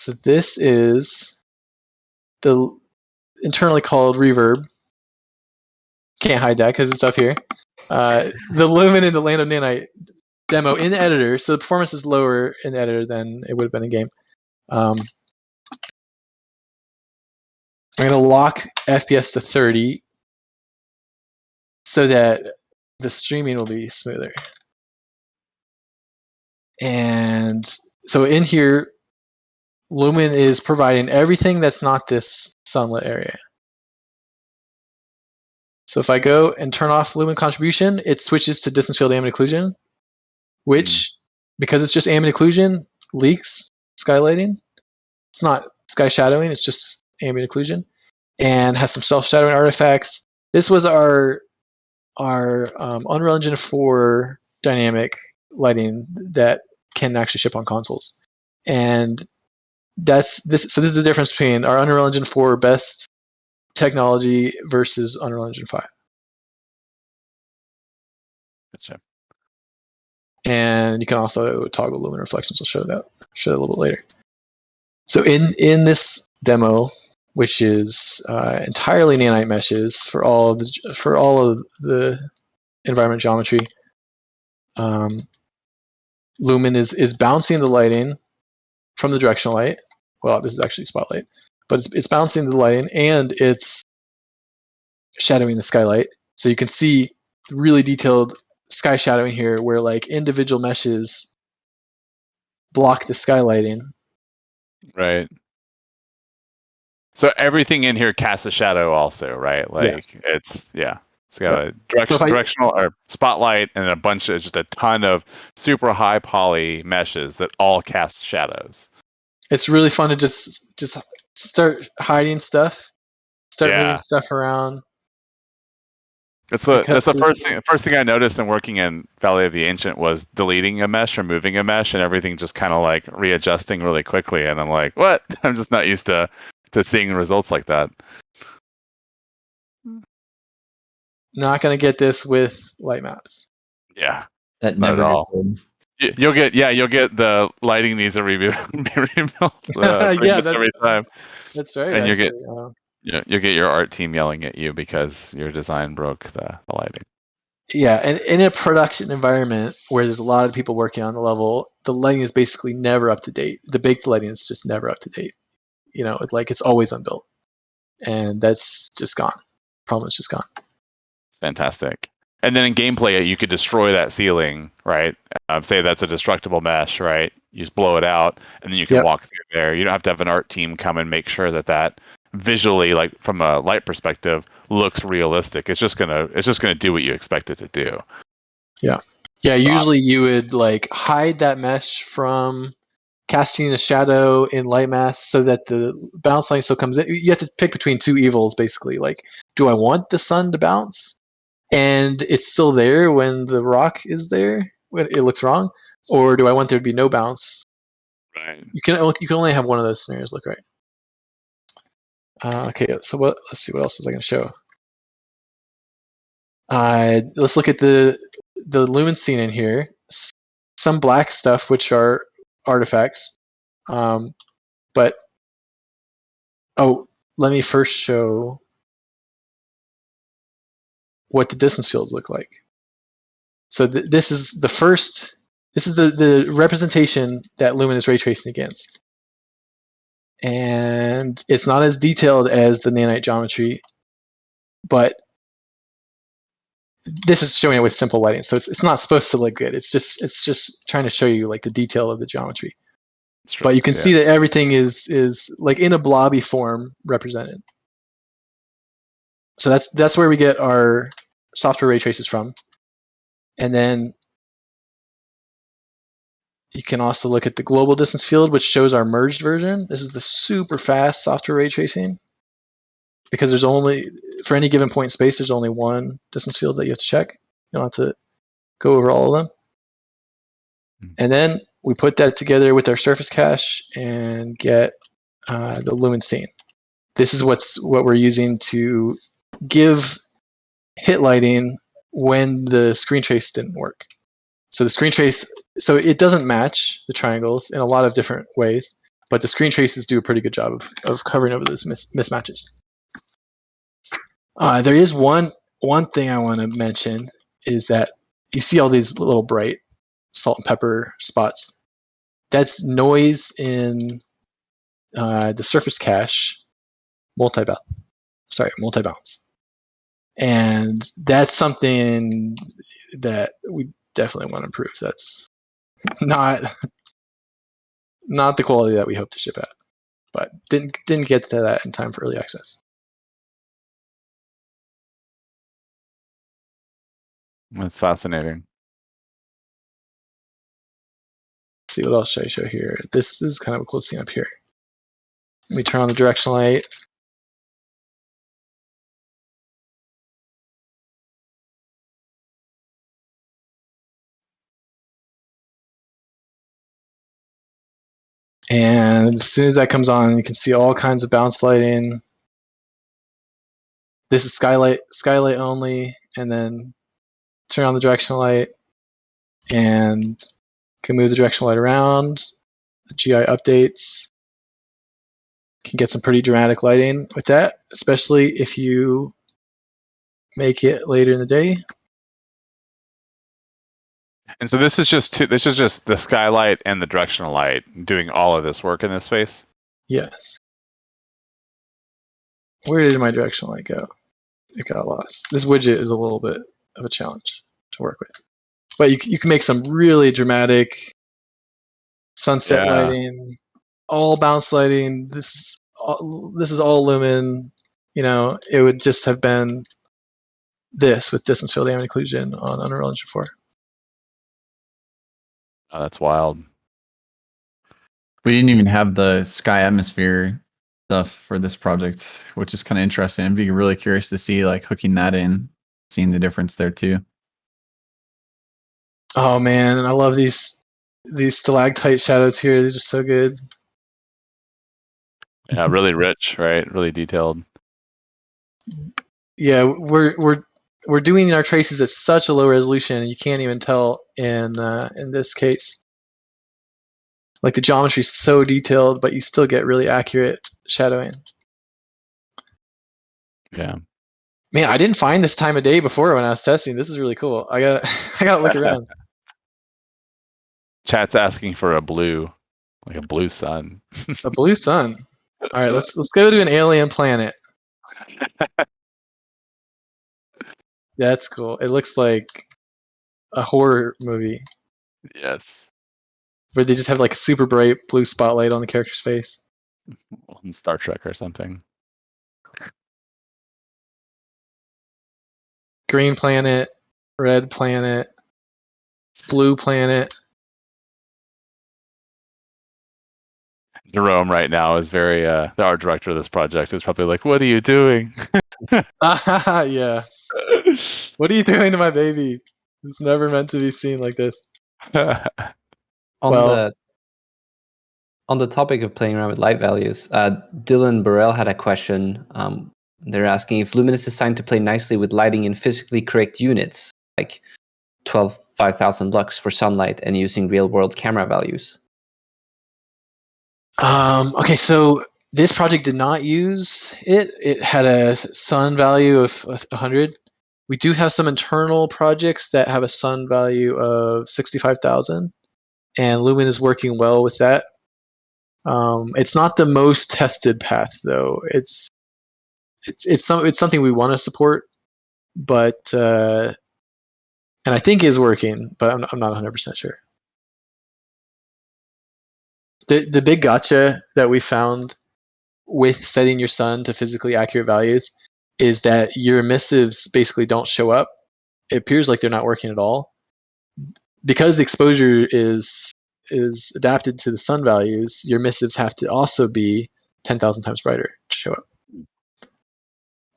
So this is the internally called reverb. Can't hide that because it's up here. The Lumen in the Land of Nanite demo in the editor. So the performance is lower in the editor than it would have been in game. I'm going to lock FPS to 30 so that the streaming will be smoother. And so in here, Lumen is providing everything that's not this sunlit area. So if I go and turn off Lumen contribution, it switches to distance field ambient occlusion, which, because it's just ambient occlusion, leaks skylighting. It's not sky shadowing, it's just ambient occlusion, and has some self-shadowing artifacts. This was our Unreal Engine 4 dynamic lighting that can actually ship on consoles. And that's this. So this is the difference between our Unreal Engine 4 best technology versus Unreal Engine 5. Gotcha. And you can also toggle lumen reflections. I'll show that a little bit later. So in this demo, which is entirely nanite meshes for all of the environment geometry, Lumen is bouncing the lighting from the directional light. Well, this is actually spotlight, but it's bouncing the lighting and it's shadowing the skylight. So you can see really detailed sky shadowing here where like individual meshes block the skylighting. Right. So everything in here casts a shadow also, right? Like it's got a directional or spotlight and just a ton of super high poly meshes that all cast shadows. It's really fun to just start hiding stuff, moving stuff around. That's the first thing I noticed in working in Valley of the Ancient was deleting a mesh or moving a mesh and everything just kind of like readjusting really quickly. And I'm like, what? I'm just not used to seeing results like that. Not going to get this with light maps. Yeah. That not never at all. You'll get the lighting needs to be rebuilt. Every time. That's right. And you'll get your art team yelling at you because your design broke the lighting. Yeah, and in a production environment where there's a lot of people working on the level, the lighting is basically never up to date. The baked lighting is just never up to date. You know, it's always unbuilt, and that's just gone. Problem is just gone. It's fantastic. And then in gameplay, you could destroy that ceiling, right? Say that's a destructible mesh, right? You just blow it out, and then you can walk through there. You don't have to have an art team come and make sure that visually, like from a light perspective, looks realistic. It's just gonna do what you expect it to do. Yeah. Usually you would like hide that mesh from casting a shadow in light mask so that the bounce line still comes in. You have to pick between two evils, basically. Like, do I want the sun to bounce and it's still there when the rock is there when it looks wrong, or do I want there to be no bounce? Right. You can only have one of those scenarios look right. Okay, so let's see what else was I going to show. Let's look at the lumen scene in here. Some black stuff, which are artifacts, but let me first show what the distance fields look like. So this is the first. This is the representation that Lumen is ray tracing against. And it's not as detailed as the nanite geometry, but this is showing it with simple lighting. So it's not supposed to look good. It's just trying to show you like the detail of the geometry. But you can see that everything is like in a blobby form represented. So that's where we get our software ray traces from. And then you can also look at the global distance field, which shows our merged version. This is the super fast software ray tracing, because there's only, for any given point in space, there's only one distance field that you have to check. You don't have to go over all of them. And then we put that together with our surface cache and get the lumen scene. This is what we're using to give hit lighting when the screen trace didn't work. So the screen trace, so it doesn't match the triangles in a lot of different ways. but the screen traces do a pretty good job of covering over those mismatches. There is one thing I want to mention is that you see all these little bright salt and pepper spots. That's noise in the surface cache multi-bounce. And that's something that we definitely want to improve. That's not the quality that we hope to ship at, but didn't get to that in time for early access. That's fascinating. Let's see, what else should I show here? This is kind of a cool scene up here. Let me turn on the directional light. And as soon as that comes on, you can see all kinds of bounce lighting. This is skylight only, and then turn on the directional light and can move the directional light around. The GI updates. Can get some pretty dramatic lighting with that, especially if you make it later in the day. And so this is just the skylight and the directional light doing all of this work in this space? Yes. Where did my directional light go? It got lost. This widget is a little bit of a challenge to work with. But you can make some really dramatic sunset lighting, all bounce lighting. This is all lumen. It would just have been this with distance field ambient occlusion on Unreal Engine 4. Oh, that's wild. We didn't even have the sky atmosphere stuff for this project, which is kind of interesting. I'd be really curious to see like hooking that in, seeing the difference there too. Oh man, I love these stalactite shadows here. These are so good. Yeah, really rich, right? Really detailed. Yeah, we're doing our traces at such a low resolution, and you can't even tell in this case. Like the geometry is so detailed, but you still get really accurate shadowing. Yeah. Man, I didn't find this time of day before when I was testing. This is really cool. I gotta look around. Chat's asking for a blue sun. A blue sun. All right, let's go to an alien planet. That's cool. It looks like a horror movie. Yes. Where they just have like a super bright blue spotlight on the character's face. In Star Trek or something. Green planet, red planet, blue planet. Jerome right now is very the art director of this project is probably like, what are you doing? Yeah. What are you doing to my baby? It's never meant to be seen like this. On the topic of playing around with light values, Dylan Burrell had a question. They're asking if Lumen is designed to play nicely with lighting in physically correct units, like 5000 lux for sunlight and using real-world camera values. Okay, so this project did not use it. It had a sun value of 100. We do have some internal projects that have a sun value of 65,000, and Lumen is working well with that. It's not the most tested path, though. It's something we want to support, but and I think is working, but I'm not 100% sure. The big gotcha that we found with setting your sun to physically accurate values is that your emissives basically don't show up. It appears like they're not working at all because the exposure is adapted to the sun values. Your emissives have to also be 10,000 times brighter to show up.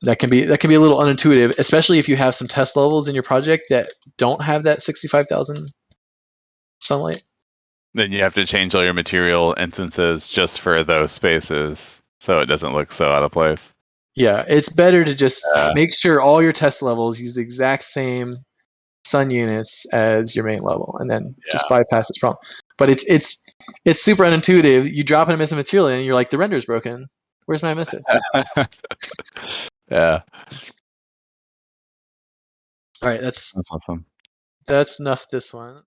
That can be a little unintuitive, especially if you have some test levels in your project that don't have that 65,000 sunlight. Then you have to change all your material instances just for those spaces so it doesn't look so out of place. Yeah, it's better to just make sure all your test levels use the exact same sun units as your main level, and then just bypass this problem. But it's It's super unintuitive. You drop in a missing material and you're like, the render's broken. Where's my emissive? Yeah, All right, that's awesome. enough this one.